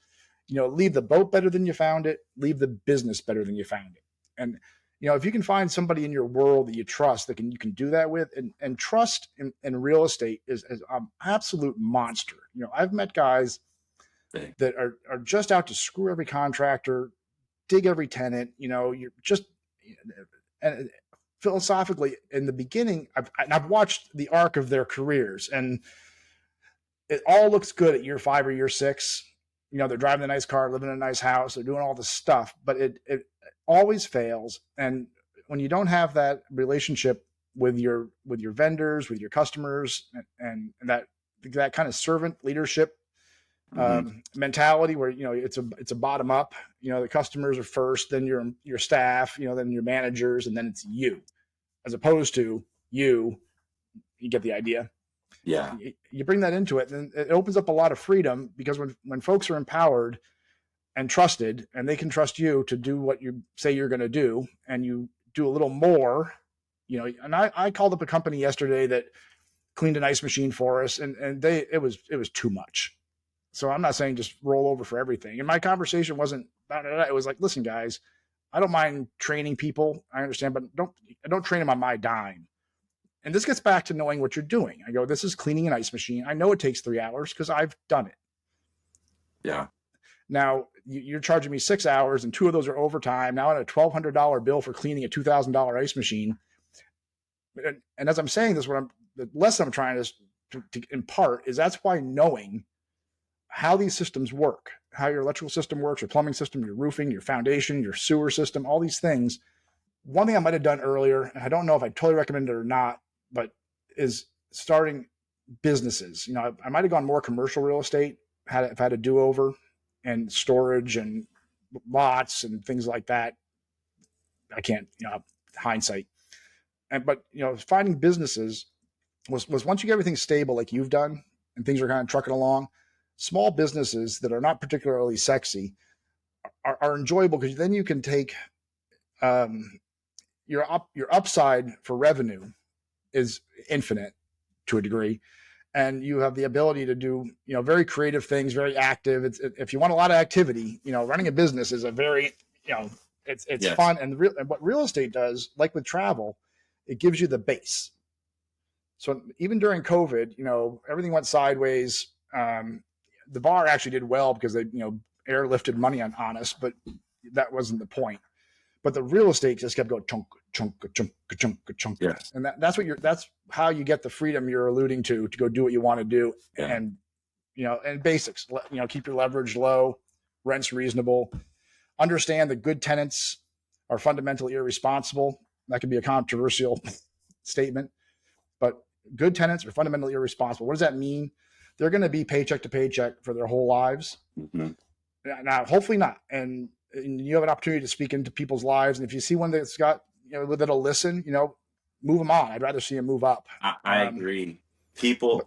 leave the boat better than you found it. Leave the business better than you found it. And if you can find somebody in your world that you trust that you can do that with, and trust in real estate is an absolute monster. I've met guys that are just out to screw every contractor, dig every tenant. You're just, and philosophically in the beginning, I've watched the arc of their careers, and it all looks good at year 5 or year 6. They're driving a nice car, living in a nice house, they're doing all this stuff, but it always fails. And when you don't have that relationship with your vendors, with your customers, and that kind of servant leadership mentality where, it's a bottom up, the customers are first, then your staff, then your managers, and then it's you, as opposed to you get the idea. Yeah. You bring that into it, and it opens up a lot of freedom, because when folks are empowered and trusted, and they can trust you to do what you say you're going to do, and you do a little more, and I called up a company yesterday that cleaned an ice machine for us, and it was too much. So I'm not saying just roll over for everything. And my conversation wasn't about it. It was like, listen, guys, I don't mind training people. I understand, but don't train them on my dime. And this gets back to knowing what you're doing. I go, this is cleaning an ice machine. I know it takes 3 hours because I've done it. Yeah. Now you're charging me 6 hours, and 2 of those are overtime. Now I have a $1,200 bill for cleaning a $2,000 ice machine. And as I'm saying this, the lesson I'm trying to impart is that's why knowing how these systems work, how your electrical system works, your plumbing system, your roofing, your foundation, your sewer system, all these things. One thing I might have done earlier, and I don't know if I totally recommend it or not, but is starting businesses. I might have gone more commercial real estate, if I had a do-over, and storage and lots and things like that. I can't, hindsight. But finding businesses was once you get everything stable like you've done, and things are kind of trucking along, small businesses that are not particularly sexy are enjoyable, because then you can take your upside for revenue is infinite to a degree, and you have the ability to do very creative things, very active. If you want a lot of activity, running a business is a very it's fun. And what real estate does, like with travel, it gives you the base. So even during COVID, everything went sideways. The bar actually did well because they airlifted money on us, but that wasn't the point. But the real estate just kept going chunk, chunk, chunk, chunk, chunk. Yes. And that's how you get the freedom you're alluding to go do what you want to do. Yeah. And basics, keep your leverage low, rents reasonable, understand that good tenants are fundamentally irresponsible. That could be a controversial statement, but good tenants are fundamentally irresponsible. What does that mean? They're going to be paycheck to paycheck for their whole lives. Mm-hmm. Now, hopefully not. And you have an opportunity to speak into people's lives. And if you see one that's got, that'll listen, move them on. I'd rather see them move up. I agree. People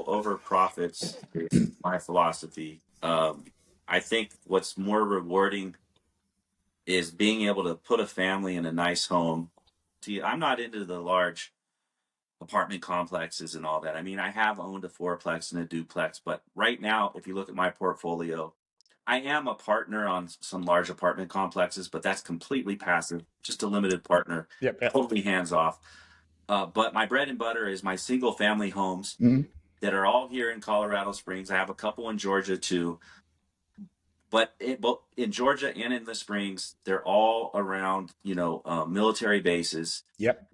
over profits is my philosophy. I think what's more rewarding is being able to put a family in a nice home. See, I'm not into the large apartment complexes and all that. I mean, I have owned a fourplex and a duplex, but right now, if you look at my portfolio, I am a partner on some large apartment complexes, but that's completely passive, just a limited partner, Yep. totally hands off. But my bread and butter is my single family homes Mm-hmm. that are all here in Colorado Springs. I have a couple in Georgia too. But in Georgia and in the Springs, they're all around, military bases. Yep.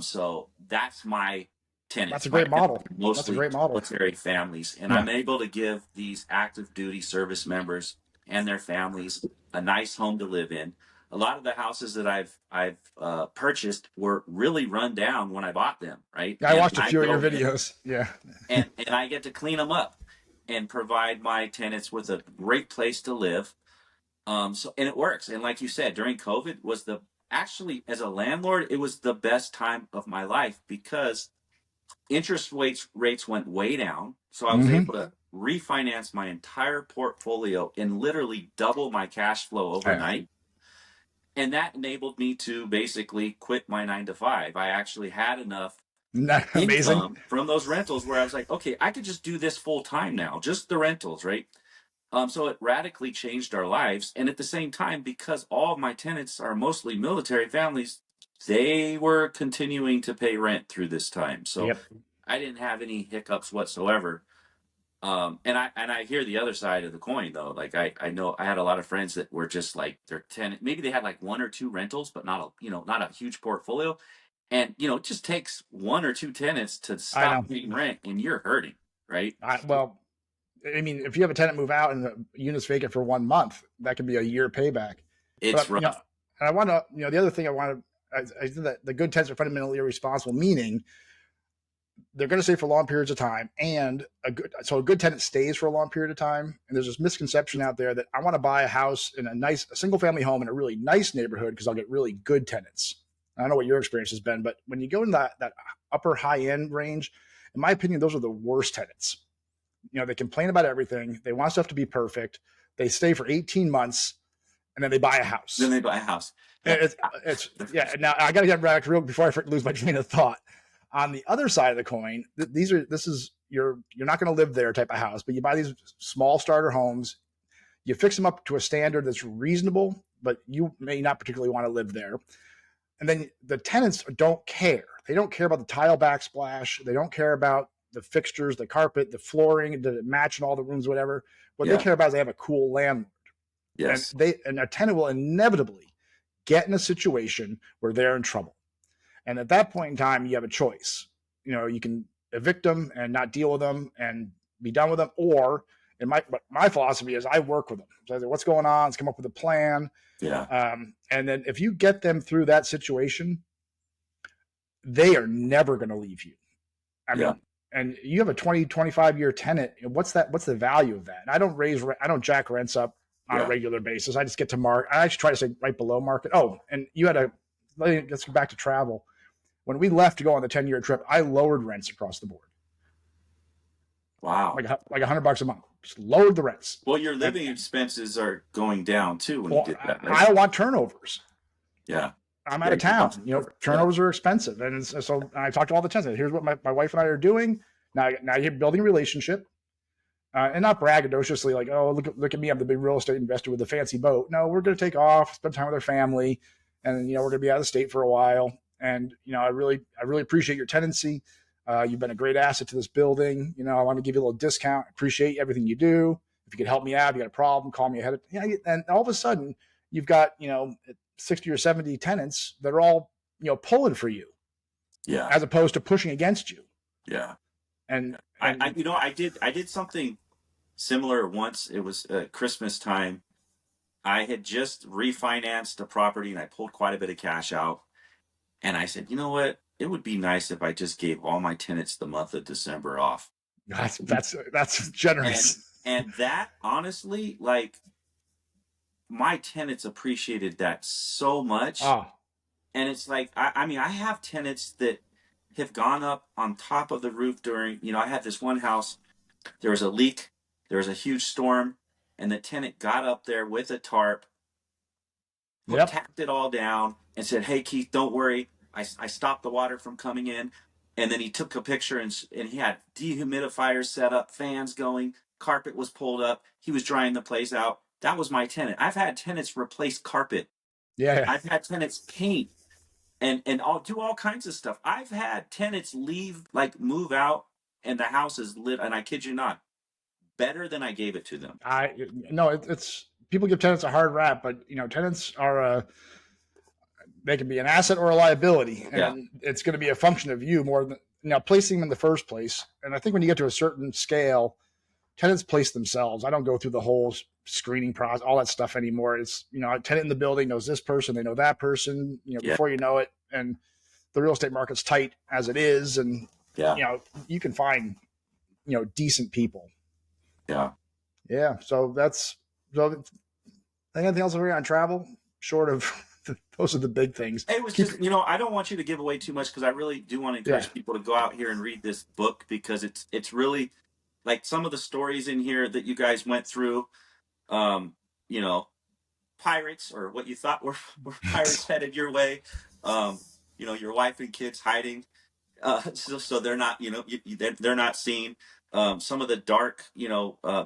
So that's my tenants. That's a great model. Mostly That's a great model. military families. And I'm able to give these active duty service members and their families a nice home to live in. A lot of the houses that I've purchased were really run down when I bought them, right? I watched a few of your videos. Yeah. and I get to clean them up and provide my tenants with a great place to live. And it works. And like you said, during COVID actually, as a landlord, it was the best time of my life because interest rates went way down. So I was able to refinance my entire portfolio and literally double my cash flow overnight. And that enabled me to basically quit my 9-to-5. I actually had enough income from those rentals where I was like, okay, I could just do this full time now, just the rentals, right? So it radically changed our lives. And at the same time, because all of my tenants are mostly military families, they were continuing to pay rent through this time. So I didn't have any hiccups whatsoever. And I hear the other side of the coin though. Like I know I had a lot of friends that were just like their tenant, maybe they had like one or two rentals, but not a huge portfolio. And it just takes one or two tenants to stop paying rent and you're hurting, right? I mean, if you have a tenant move out and the unit's vacant for 1 month, that could be a year payback. It's rough. And I want to, the other thing I think that the good tenants are fundamentally irresponsible, meaning they're going to stay for long periods of time. And a good tenant stays for a long period of time. And there's this misconception out there that I want to buy a house in a single family home in a really nice neighborhood because I'll get really good tenants. I don't know what your experience has been, but when you go in that upper high end range, in my opinion, those are the worst tenants. They complain about everything. They want stuff to be perfect. They stay for 18 months and then they buy a house. Now I got to get back real before I lose my train of thought. On the other side of the coin, you're not going to live there type of house, but you buy these small starter homes, you fix them up to a standard that's reasonable, but you may not particularly want to live there. And then the tenants don't care. They don't care about the tile backsplash. They don't care about the fixtures, the carpet, the flooring, the match in all the rooms, whatever. What they care about is they have a cool landlord. Yes. And a tenant will inevitably get in a situation where they're in trouble. And at that point in time, you have a choice. You can evict them and not deal with them and be done with them. Or my philosophy is I work with them. So I say, what's going on? Let's come up with a plan. Yeah. And then if you get them through that situation, they are never going to leave you. I mean, and you have a 20, 25 year tenant. What's the value of that? And I don't jack rents up on a regular basis. I just get to market. I actually try to stay right below market. Oh, and let's go back to travel. When we left to go on the 10-year trip, I lowered rents across the board. Wow. Like $100 a month. Just lowered the rents. Well, your living expenses are going down too when you did that. Right? I don't want turnovers. Yeah. I'm out of town. Turnovers are expensive. And so I talked to all the tenants. Here's what my wife and I are doing. Now you're building a relationship. And not braggadociously like, oh, look at me. I'm the big real estate investor with the fancy boat. No, we're going to take off, spend time with our family. And, we're going to be out of the state for a while. And, I really appreciate your tenancy. You've been a great asset to this building. I want to give you a little discount. Appreciate everything you do. If you could help me out, if you got a problem, call me ahead of and all of a sudden you've got, 60 or 70 tenants that are all, pulling for you. Yeah. As opposed to pushing against you. Yeah. And I did something similar once. It was Christmas time. I had just refinanced a property and I pulled quite a bit of cash out. And I said, you know what? it would be nice if I just gave all my tenants the month of December off. That's generous. And that, honestly, like, my tenants appreciated that so much. Oh, And it's like, I mean, I have tenants that have gone up on top of the roof during, I had this one house, there was a leak, there was a huge storm, and the tenant got up there with a tarp, yep. tacked it all down, and said, "Hey, Keith, don't worry. I stopped the water from coming in." And then he took a picture, and he had dehumidifiers set up, fans going, carpet was pulled up. He was drying the place out. That was my tenant. I've had tenants replace carpet. Yeah. I've had tenants paint and I'll do all kinds of stuff. I've had tenants leave, like, move out, and the house is lit, and I kid you not, better than I gave it to them. It's people give tenants a hard rap, but tenants are they can be an asset or a liability, and it's going to be a function of you more than placing them in the first place. And I think when you get to a certain scale, tenants place themselves. I don't go through the whole screening process, all that stuff anymore. It's a tenant in the building knows this person, they know that person, before you know it. And the real estate market's tight as it is, and you can find decent people. Yeah. So anything else on travel short of those are the big things. It was just, I don't want you to give away too much, because I really do want to encourage people to go out here and read this book, because it's really, like, some of the stories in here that you guys went through, pirates, or what you thought were pirates headed your way, your wife and kids hiding, so they're not, they're not seen. Some of the dark,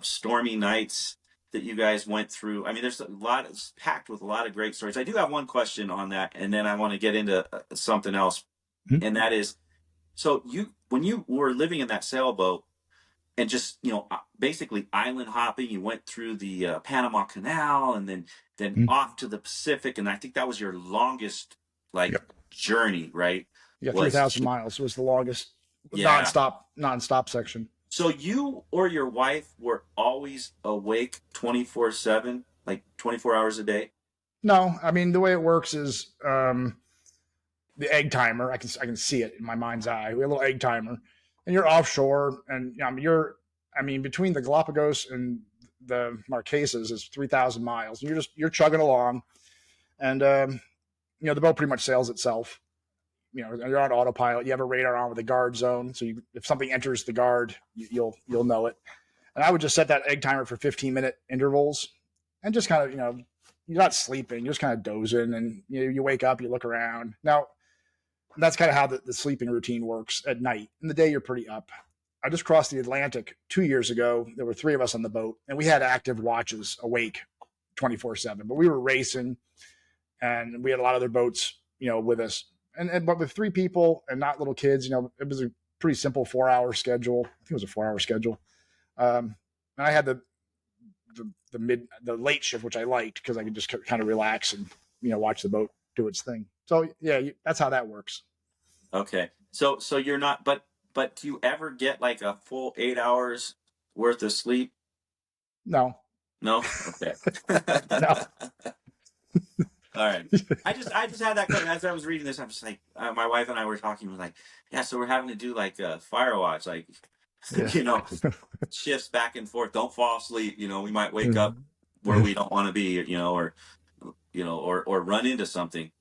stormy nights that you guys went through. I mean, there's a lot, it's packed with a lot of great stories. I do have one question on that, and then I want to get into something else. Mm-hmm. And that is, so when you were living in that sailboat and just, basically island hopping, you went through the Panama Canal, and then off to the Pacific. And I think that was your longest, journey, right? Yeah. 3,000 miles was the longest nonstop section. So you or your wife were always awake 24/7, like 24 hours a day? No, I mean, the way it works is the egg timer. I can see it in my mind's eye. We have a little egg timer, and you're offshore, and between the Galapagos and the Marquesas is 3,000 miles. And you're chugging along, and the boat pretty much sails itself. You're on autopilot. You have a radar on with a guard zone, so if something enters the guard, you'll know it. And I would just set that egg timer for 15-minute intervals, and just kind of you're not sleeping, you're just kind of dozing, and you wake up, you look around. Now that's kind of how the sleeping routine works at night. In the day, you're pretty up. I just crossed the Atlantic 2 years ago. There were 3 of us on the boat, and we had active watches awake 24/7. But we were racing, and we had a lot of other boats, with us. But with 3 people and not little kids, it was a pretty simple 4-hour schedule. I think it was a 4-hour schedule. And I had the late shift, which I liked, because I could just kind of relax and watch the boat do its thing. So yeah, that's how that works. Okay. So you're not, but do you ever get like a full 8 hours worth of sleep? No. Okay. No. All right. I just had that question as I was reading this. I'm just like, my wife and I were talking. We're like, yeah, so we're having to do like a fire watch, like, shifts back and forth. Don't fall asleep. We might wake up where we don't want to be, or run into something.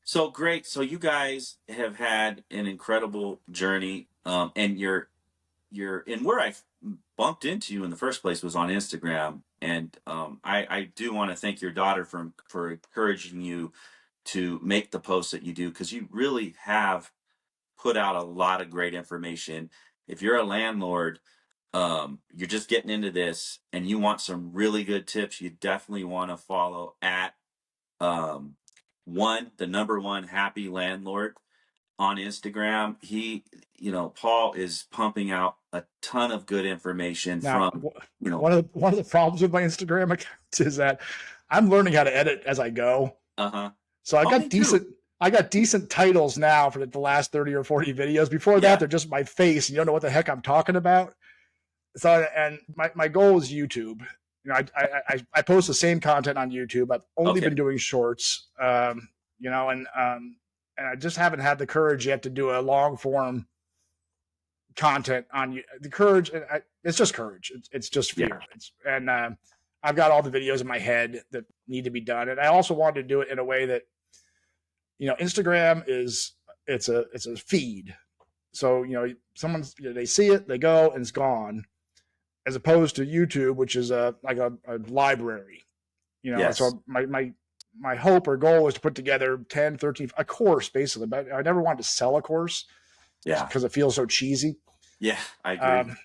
So great. So you guys have had an incredible journey. And and where I bumped into you in the first place was on Instagram. And I do want to thank your daughter for encouraging you to make the posts that you do, because you really have put out a lot of great information. If you're a landlord, you're just getting into this and you want some really good tips, you definitely want to follow at the number 1 Happy Landlord on Instagram. Paul is pumping out a ton of good information. Now, one of the problems with my Instagram account is that I'm learning how to edit as I go. So I got decent titles now for the last 30 or 40 videos. Before that, they're just my face, and you don't know what the heck I'm talking about. So, and my goal is YouTube. I post the same content on YouTube. I've only been doing shorts, and and I just haven't had the courage yet to do a long form content on you. The courage, it's just courage. It's just fear. I've got all the videos in my head that need to be done, and I also wanted to do it in a way that, Instagram it's a feed. So someone's they see it, they go, and it's gone, as opposed to YouTube, which is like a library. Yes. So my hope or goal is to put together 10, 13, a course basically, but I never wanted to sell a course. Yeah. Because it feels so cheesy. Yeah, I agree.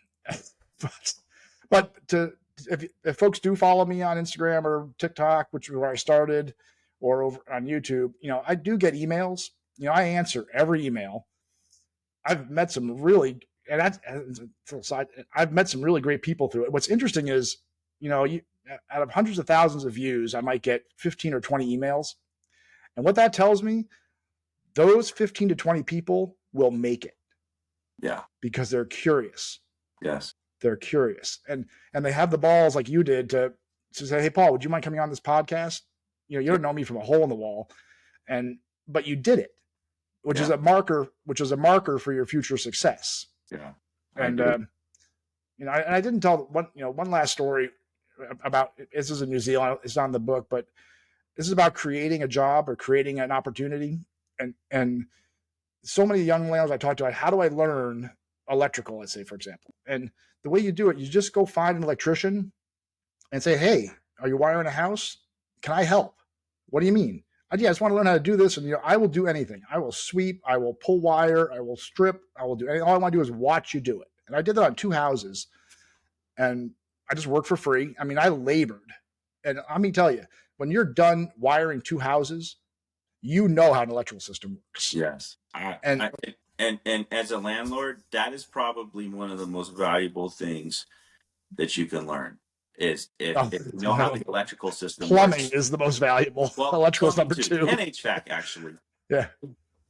But if folks do follow me on Instagram or TikTok, which is where I started, or over on YouTube, I do get emails. I answer every email. I've met some really, I've met some really great people through it. What's interesting is, out of hundreds of thousands of views, I might get 15 or 20 emails. And what that tells me, those 15 to 20 people will make it. Yeah. Because they're curious. Yes. They're curious. And they have the balls like you did to say, hey, Paul, would you mind coming on this podcast? You don't know me from a hole in the wall. But you did it, which is a marker for your future success. Yeah. And I didn't tell one last story about, this is in New Zealand, it's not in the book, but this is about creating a job or creating an opportunity. And so many young landlords I talk to, how do I learn electrical, let's say, for example. And the way you do it, you just go find an electrician and say, hey, are you wiring a house? Can I help? What do you mean? I just want to learn how to do this. And I will do anything. I will sweep, I will pull wire, I will strip, I will do anything. All I want to do is watch you do it. And I did that on 2 houses. And I just worked for free. I mean, I labored. And let me tell you, when you're done wiring 2 houses, you know how an electrical system works. Yes. And as a landlord, that is probably one of the most valuable things that you can learn is if you know how the electrical system plumbing works. Is the most valuable. Well, electrical is number 2. And HVAC, actually. Yeah.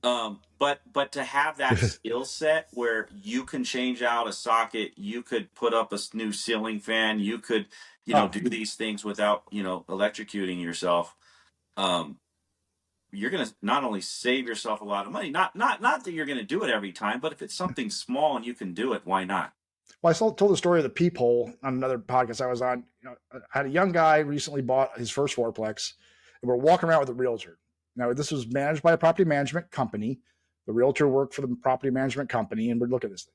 But to have that skill set where you can change out a socket, you could put up a new ceiling fan, you could, do these things without, electrocuting yourself. You're going to not only save yourself a lot of money, not that you're going to do it every time, but if it's something small and you can do it, why not? Well, I told the story of the peephole on another podcast I was on. I had a young guy recently bought his first fourplex, and we're walking around with a realtor. Now, this was managed by a property management company. The realtor worked for the property management company, and we're looking at this thing.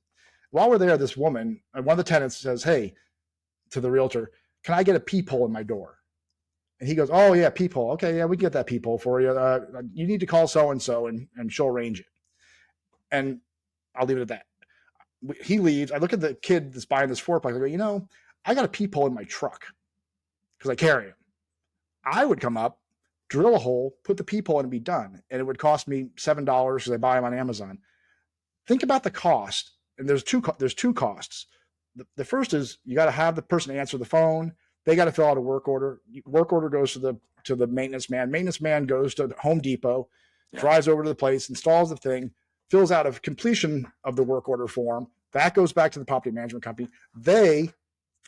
While we're there, this woman, one of the tenants says, hey, to the realtor, can I get a peephole in my door? And he goes, oh, yeah, peephole. Okay, yeah, we can get that peephole for you. You need to call so-and-so, and she'll arrange it. And I'll leave it at that. He leaves. I look at the kid that's buying this fourplex. I go, I got a peephole in my truck because I carry him. I would come up, drill a hole, put the peephole in and be done. And it would cost me $7 because I buy them on Amazon. Think about the cost. And there's two costs. The first is you got to have the person answer the phone. They got to fill out a work order. Work order goes to the maintenance man. Maintenance man goes to Home Depot, drives over to the place, installs the thing, fills out a completion of the work order form. That goes back to the property management company. They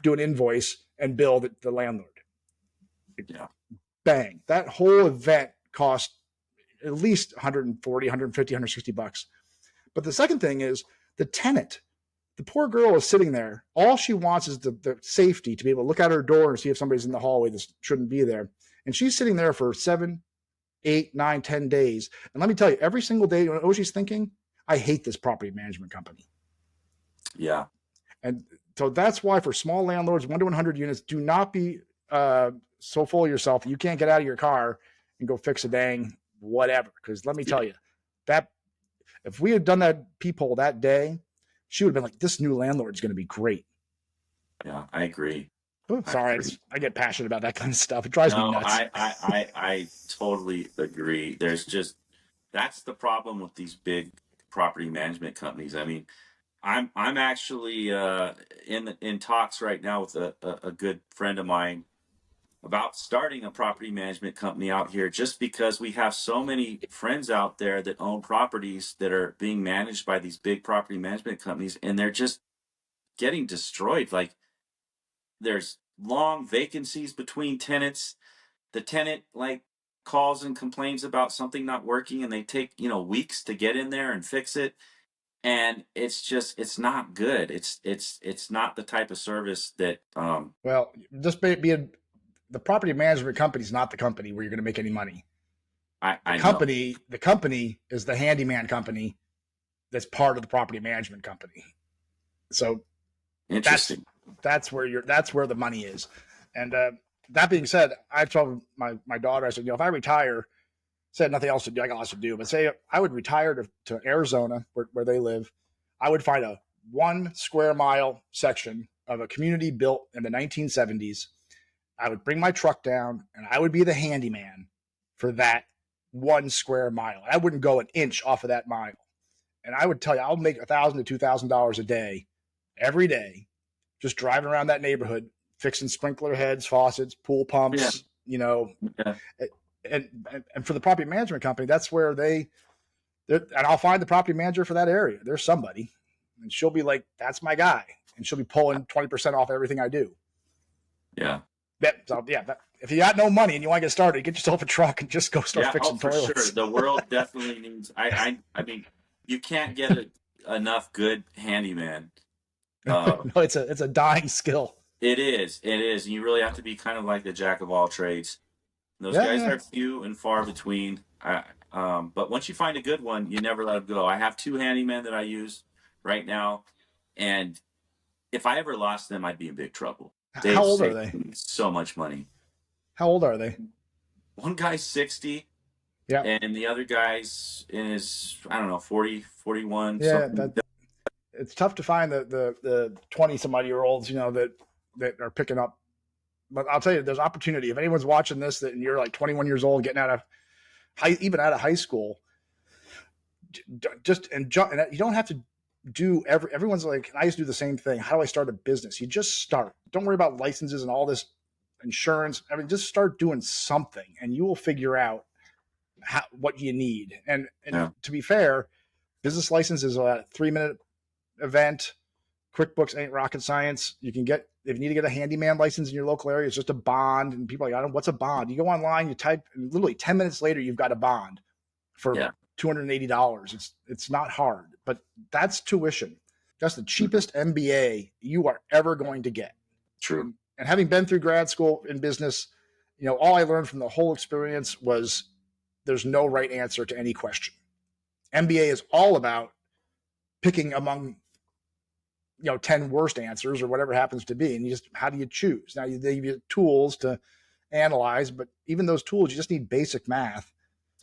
do an invoice and bill the landlord. Yeah. Bang. That whole event cost at least $140, $150, $160. But the second thing is the tenant. The poor girl is sitting there. All she wants is the safety to be able to look out her door and see if somebody's in the hallway that shouldn't be there. And she's sitting there for 7, 8, 9, 10 days. And let me tell you, every single day, what she's thinking, I hate this property management company. Yeah. And so that's why for small landlords, 1 to 100 units, do not be so full of yourself that you can't get out of your car and go fix a dang whatever. Because let me tell you, that if we had done that peephole that day, she would have been like, this new landlord is going to be great. Yeah, I agree. Oh, sorry, I get passionate about that kind of stuff. It drives me nuts. I totally agree. That's the problem with these big property management companies. I mean, I'm actually in talks right now with a good friend of mine about starting a property management company out here, just because we have so many friends out there that own properties that are being managed by these big property management companies, and they're just getting destroyed. Like, there's long vacancies between tenants. The tenant calls and complains about something not working, and they take, weeks to get in there and fix it. And it's not good. It's not the type of service that, Well, just being the property management company is not the company where you're going to make any money. I The know. company is the handyman company that's part of the property management company. So Interesting. that's where the money is. And that being said, I told my daughter, I said, if I retire, said nothing else to do, I got lots to do, but say I would retire to Arizona where they live, I would find a 1 square mile section of a community built in the 1970s. I would bring my truck down and I would be the handyman for that 1 square mile. I wouldn't go an inch off of that mile. And I would tell you, I'll make $1,000 to $2,000 a day, every day, just driving around that neighborhood, fixing sprinkler heads, faucets, pool pumps, Yeah. And for the property management company, that's where and I'll find the property manager for that area. There's somebody, and she'll be like, that's my guy. And she'll be pulling 20% off everything I do. Yeah. If you got no money and you want to get started, get yourself a truck and just go start fixing toilets. For sure. The world definitely needs, I mean, you can't get enough good handyman. No, it's a dying skill. It is. And you really have to be kind of like the jack of all trades. Those guys are few and far between. But once you find a good one, you never let them go. I have 2 handymen that I use right now, and if I ever lost them, I'd be in big trouble. How old are they? So much money. How old are they? One guy's 60. Yeah. And the other guy's in his, 40, 41. Yeah. It's tough to find the 20-some-odd-year-olds, that are picking up. But I'll tell you, there's opportunity. If anyone's watching this and you're like 21 years old, getting out of high school, and you don't have to do everyone's like, I used to do the same thing. How do I start a business? You just start. Don't worry about licenses and all this insurance. I mean, just start doing something and you will figure out what you need. And to be fair, business license is a 3-minute event. QuickBooks ain't rocket science. You can get, if you need to get a handyman license in your local area, it's just a bond. And people are like, what's a bond? You go online, you type, and literally 10 minutes later, you've got a bond for $280. It's not hard, but that's tuition. That's the cheapest MBA you are ever going to get. True. And having been through grad school in business, all I learned from the whole experience was there's no right answer to any question. MBA is all about picking among 10 worst answers or whatever it happens to be. And how do you choose? Now they give you tools to analyze, but even those tools, you just need basic math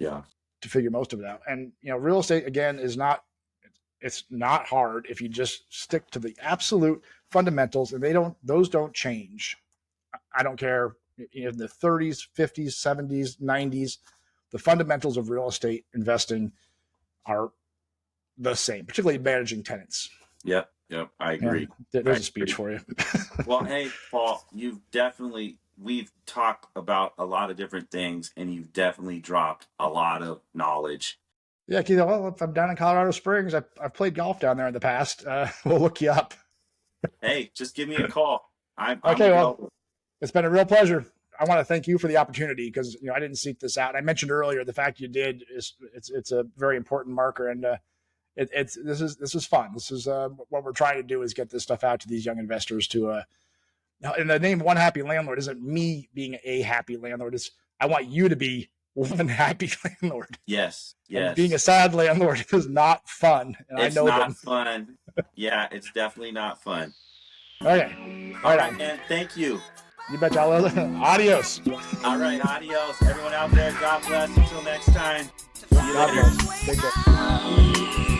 to figure most of it out. And, real estate again it's not hard if you just stick to the absolute fundamentals, and those don't change. I don't care in the 30s, 50s, 70s, 90s, the fundamentals of real estate investing are the same, particularly managing tenants. Yep. I agree. There's a speech for you. Well, hey, Paul, we've talked about a lot of different things, and you've definitely dropped a lot of knowledge. Yeah, Keith, well, if I'm down in Colorado Springs, I've played golf down there in the past. We'll look you up. Hey, just give me a call. I'm it's been a real pleasure. I want to thank you for the opportunity because, I didn't seek this out. I mentioned earlier, the fact you did it's a very important marker, and this is fun. This is what we're trying to do is get this stuff out to these young investors and the name One Happy Landlord isn't me being a happy landlord. I want you to be one happy landlord. Yes. And being a sad landlord is not fun. And it's not fun. Yeah, it's definitely not fun. Okay. All right, man. Thank you. You betcha. Adios. All right, adios. Everyone out there, God bless. Until next time. See you later. Take care.